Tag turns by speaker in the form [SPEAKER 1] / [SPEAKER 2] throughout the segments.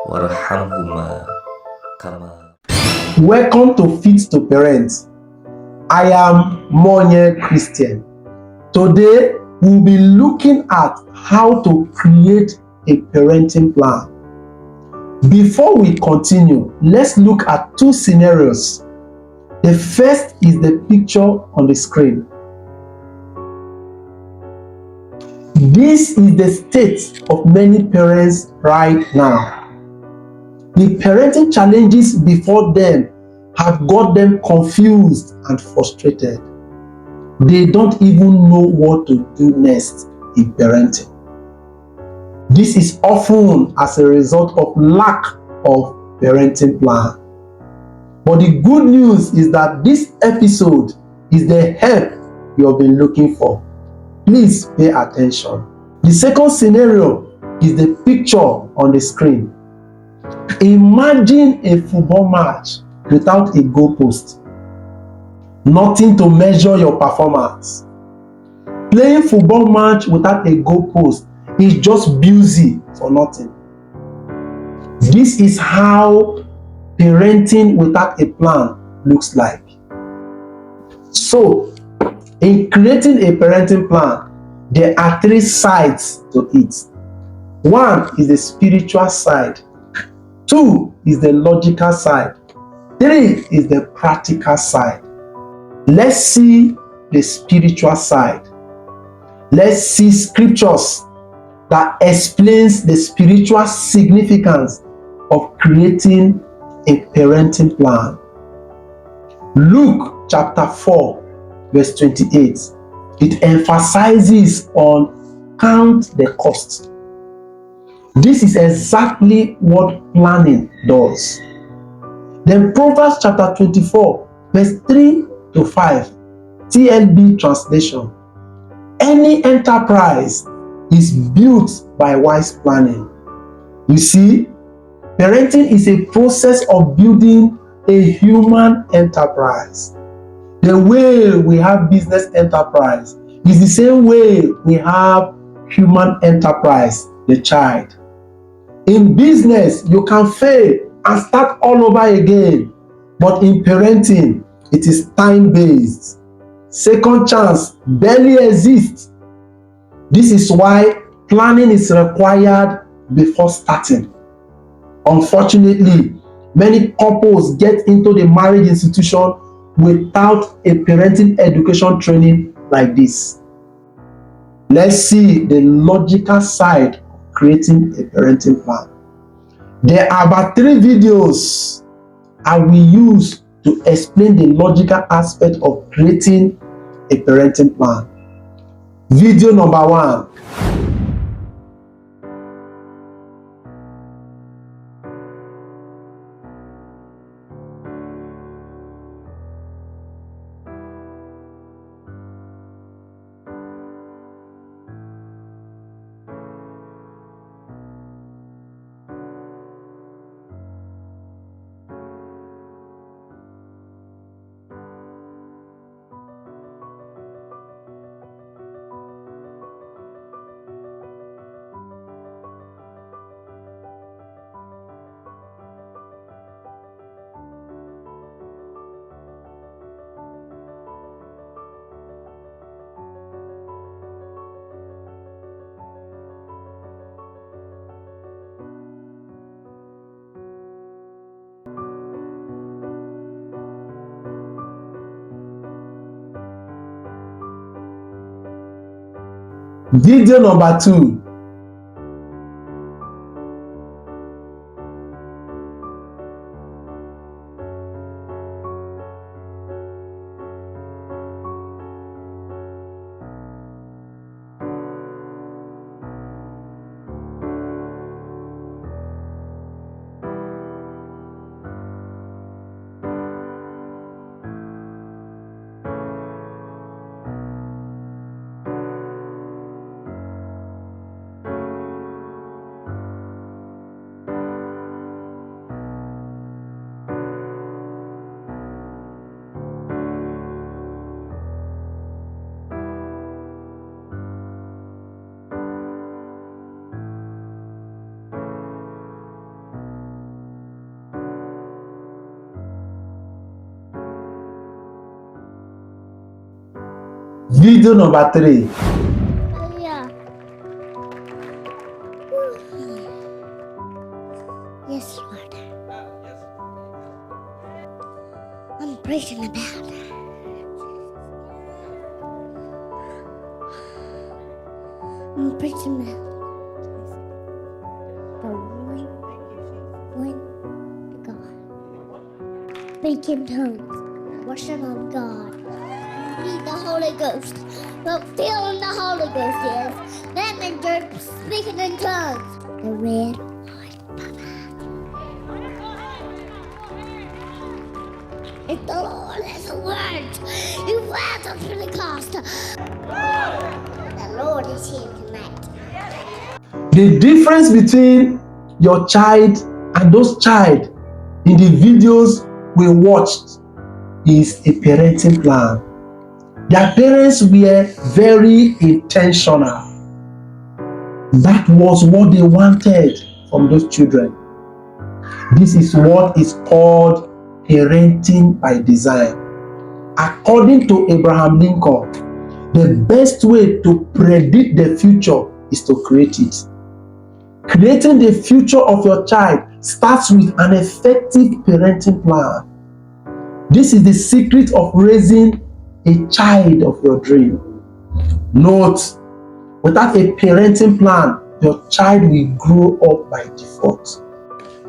[SPEAKER 1] وارحمهما كما.
[SPEAKER 2] Welcome to Fit to Parent. I am Monye Christian. Today we'll be looking at how to create a parenting plan. Before we continue, let's look at two scenarios. The first is the picture on the screen. This is the state of many parents right now. The parenting challenges before them have got them confused and frustrated. They don't even know what to do next in parenting. This is often as a result of lack of parenting plan. But the good news is that this episode is the help you have been looking for. Please pay attention. The second scenario is the picture on the screen. Imagine a football match without a goalpost. Nothing to measure your performance. Playing football match without a goalpost is just busy for nothing. This is how parenting without a plan looks like. So, in creating a parenting plan, there are three sides to it. One is the spiritual side. Two is the logical side. Three is the practical side. Let's see the spiritual side. Let's see scriptures that explains the spiritual significance of creating a parenting plan. Luke chapter 4 verse 28. It emphasizes on count the cost. This is exactly what planning does. Then Proverbs chapter 24 verse 3 to 5, TLB translation. Any enterprise is built by wise planning. You see, parenting is a process of building a human enterprise. The way we have business enterprise is the same way we have human enterprise, the child. In business, you can fail and start all over again. But in parenting, it is time-based. Second chance barely exists. This is why planning is required before starting. Unfortunately, many couples get into the marriage institution without a parenting education training like this. Let's see the logical side of creating a parenting plan. There are about 3 videos I will use to explain the logical aspect of creating a parenting plan. Video number 1. Video number 2. Video number 3.
[SPEAKER 3] Yeah. Yes, Lord. I'm preaching about. I'm preaching about the one God. Speak in tongues. Worship of God. Need the Holy Ghost. But feeling the Holy Ghost is that means you're speaking in tongues. The red, white, if the Lord has a word, you want to Pentecost. The Lord is here tonight.
[SPEAKER 2] The difference between your child and those child in the videos we watched is a parenting plan. Their parents were very intentional. That was what they wanted from those children. This is what is called parenting by design. According to Abraham Lincoln, the best way to predict the future is to create it. Creating the future of your child starts with an effective parenting plan. This is the secret of raising a child of your dream. Note, without a parenting plan, your child will grow up by default.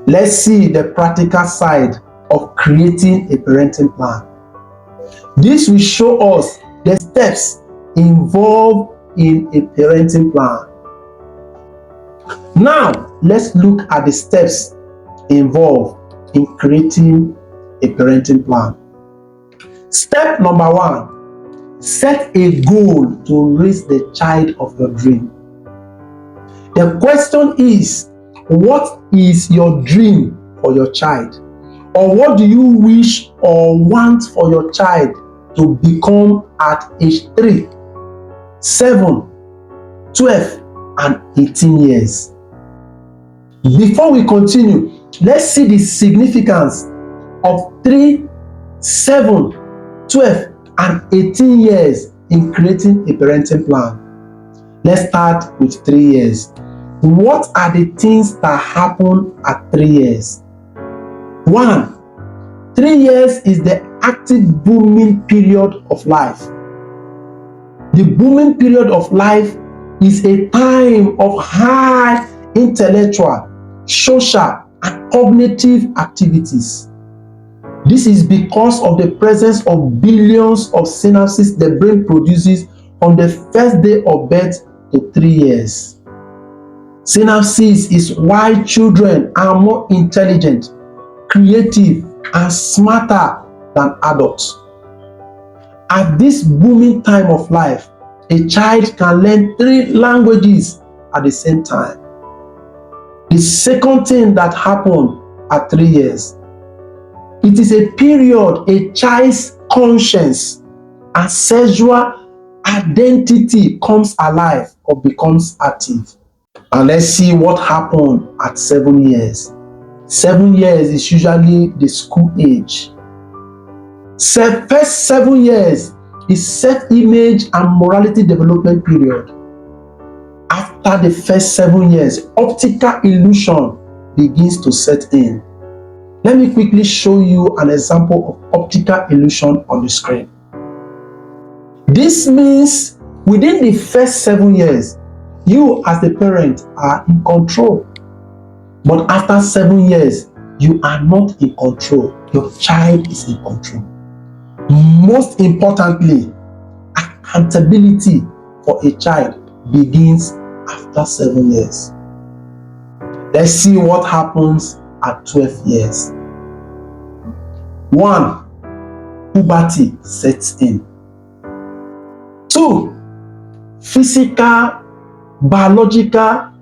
[SPEAKER 2] Let's see the practical side of creating a parenting plan. This will show us the steps involved in a parenting plan. Now, let's look at the steps involved in creating a parenting plan. Step number 1, set a goal to raise the child of your dream. The question is, what is your dream for your child? Or what do you wish or want for your child to become at age 3, 7, 12, and 18 years? Before we continue, let's see the significance of 3, 7, 12, and 18 years in creating a parenting plan. Let's start with 3 years. What are the things that happen at 3 years? 1, 3 years is the active booming period of life. The booming period of life is a time of high intellectual, social, and cognitive activities. This is because of the presence of billions of synapses the brain produces on the first day of birth to 3 years. Synapses is why children are more intelligent, creative, and smarter than adults. At this booming time of life, a child can learn 3 languages at the same time. The second thing that happens at 3 years, it is a period a child's conscience and sexual identity comes alive or becomes active. And let's see what happened at 7 years. 7 years is usually the school age. First 7 years is self-image and morality development period. After the first 7 years, optical illusion begins to set in. Let me quickly show you an example of optical illusion on the screen. This means within the first 7 years, you as the parent are in control. But after 7 years, you are not in control. Your child is in control. Most importantly, accountability for a child begins after 7 years. Let's see what happens at 12 years. 1, puberty sets in. 2, physical, biological,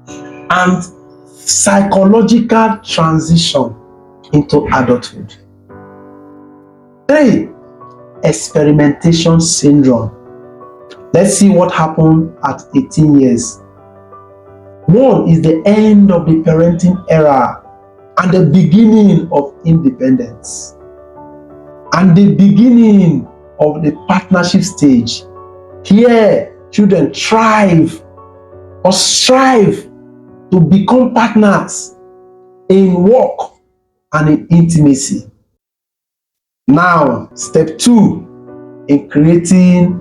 [SPEAKER 2] and psychological transition into adulthood. 3, experimentation syndrome. Let's see what happened at 18 years. 1 is the end of the parenting era and the beginning of independence and the beginning of the partnership stage. Here, children thrive or strive to become partners in work and in intimacy. Now, step 2 in creating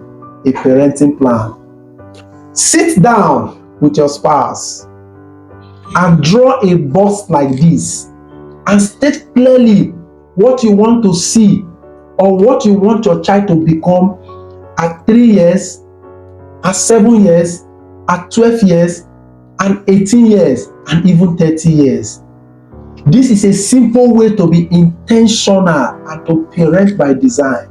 [SPEAKER 2] a parenting plan. Sit down with your spouse and draw a box like this and state clearly what you want to see or what you want your child to become at 3 years, at 7 years, at 12 years, and 18 years, and even 30 years. This is a simple way to be intentional and to parent by design.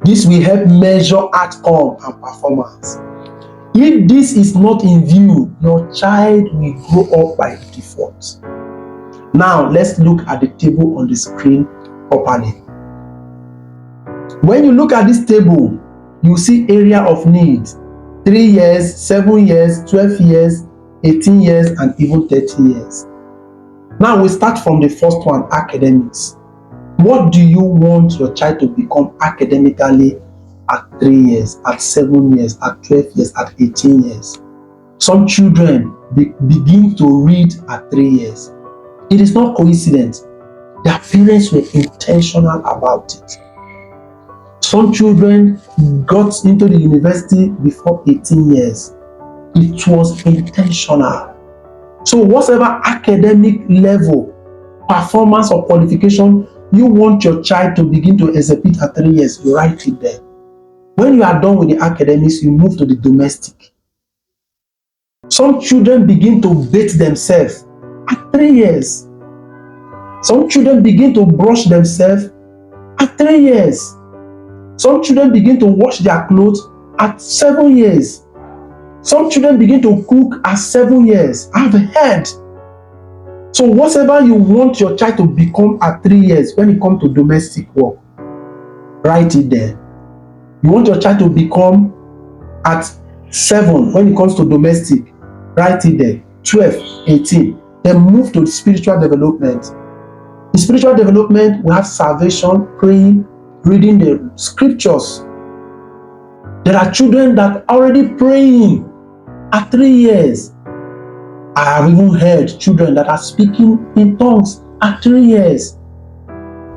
[SPEAKER 2] This will help measure outcome and performance. If this is not in view, your child will grow up by default. Now, let's look at the table on the screen properly. When you look at this table, you see area of need: 3 years, 7 years, 12 years, 18 years, and even 30 years. Now we start from the first one, academics. What do you want your child to become academically at 3 years, at 7 years, at 12 years, at 18 years? Some children begin to read at 3 years. It is not coincidence. Their parents were intentional about it. Some children got into the university before 18 years. It was intentional. So whatever academic level, performance or qualification you want your child to begin to exhibit at 3 years, you write it there. When you are done with the academics, you move to the domestic. Some children begin to bathe themselves at 3 years. Some children begin to brush themselves at 3 years. Some children begin to wash their clothes at 7 years. Some children begin to cook at 7 years. I've heard. So whatever you want your child to become at 3 years when it comes to domestic work, write it there. You want your child to become at 7 when it comes to domestic, write it there. 12, 18. Then move to the spiritual development. In spiritual development, we have salvation, praying, reading the scriptures. There are children that are already praying at 3 years. I have even heard children that are speaking in tongues at 3 years.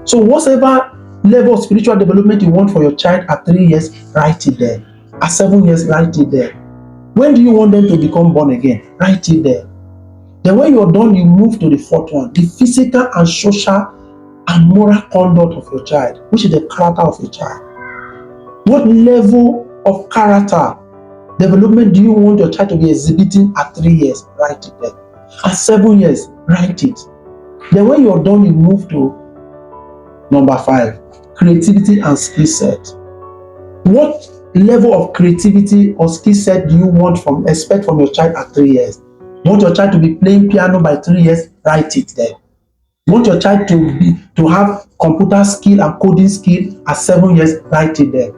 [SPEAKER 2] So whatever level of spiritual development you want for your child at 3 years, write it there. At 7 years, write it there. When do you want them to become born again? Write it there. Then when you're done, you move to the fourth one, the physical and social and moral conduct of your child, which is the character of your child. What level of character development do you want your child to be exhibiting at 3 years? Write it there. At 7 years, write it. Then when you're done, you move to number 5, creativity and skill set. What level of creativity or skill set do you expect from your child at 3 years? You want your child to be playing piano by 3 years? Write it there. You want your child to have computer skill and coding skill at 7 years? Write it there.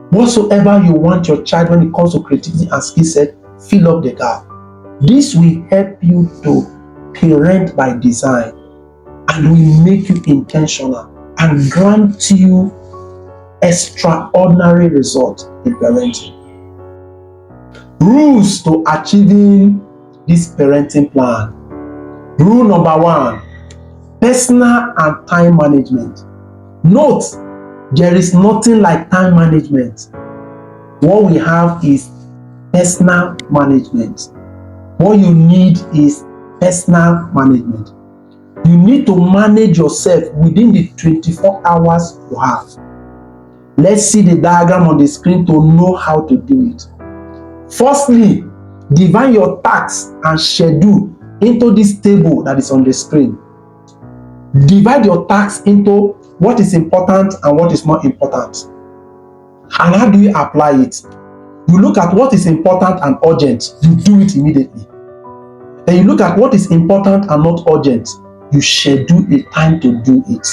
[SPEAKER 2] Whatsoever you want your child when it comes to creativity and skill set, fill up the gap. This will help you to parent by design and will make you intentional and grant you extraordinary results in parenting. Rules to achieving this parenting plan. Rule number 1, personal and time management. Note, there is nothing like time management. What we have is personal management. What you need is personal management. You need to manage yourself within the 24 hours you have. Let's see the diagram on the screen to know how to do it. Firstly, divide your tasks and schedule into this table that is on the screen. Divide your tasks into what is important and what is not important. And how do you apply it? You look at what is important and urgent, you do it immediately. Then you look at what is important and not urgent, you schedule a time to do it.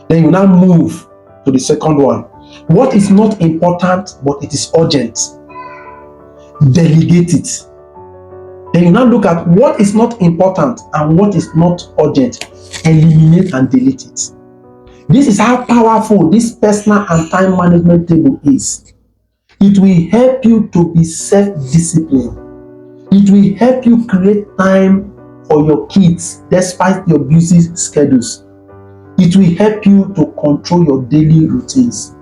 [SPEAKER 2] Then you now move to the second one. What is not important but it is urgent, delegate it. Then you now look at what is not important and what is not urgent, eliminate and delete it. This is how powerful this personal and time management table is. It will help you to be self-disciplined. It will help you create time for your kids despite your busy schedules. It will help you to control your daily routines.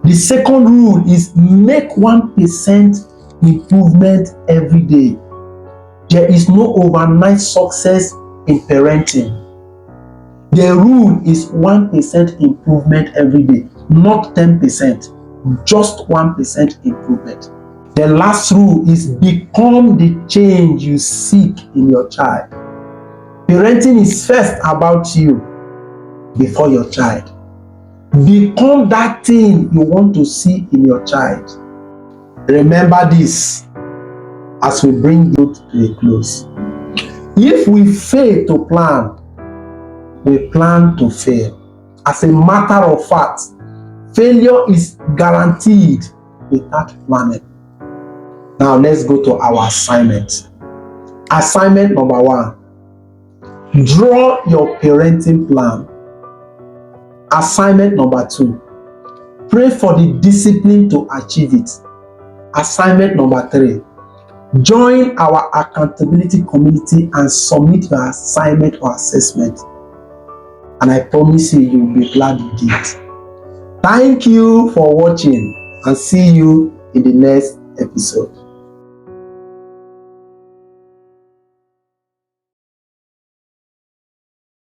[SPEAKER 2] The second rule is make 1% improvement every day. There is no overnight success in parenting. The rule is 1% improvement every day, not 10%, just 1% improvement. The last rule is become the change you seek in your child. Parenting is first about you before your child. Become that thing you want to see in your child. Remember this as we bring you to a close. If we fail to plan, we plan to fail. As a matter of fact, failure is guaranteed without planning. Now let's go to our assignment. Assignment number 1. Draw your parenting plan. Assignment number 2. Pray for the discipline to achieve it. Assignment number 3. Join our accountability community and submit your assignment or assessment. And I promise you, you'll be glad you did. Thank you for watching and see you in the next episode.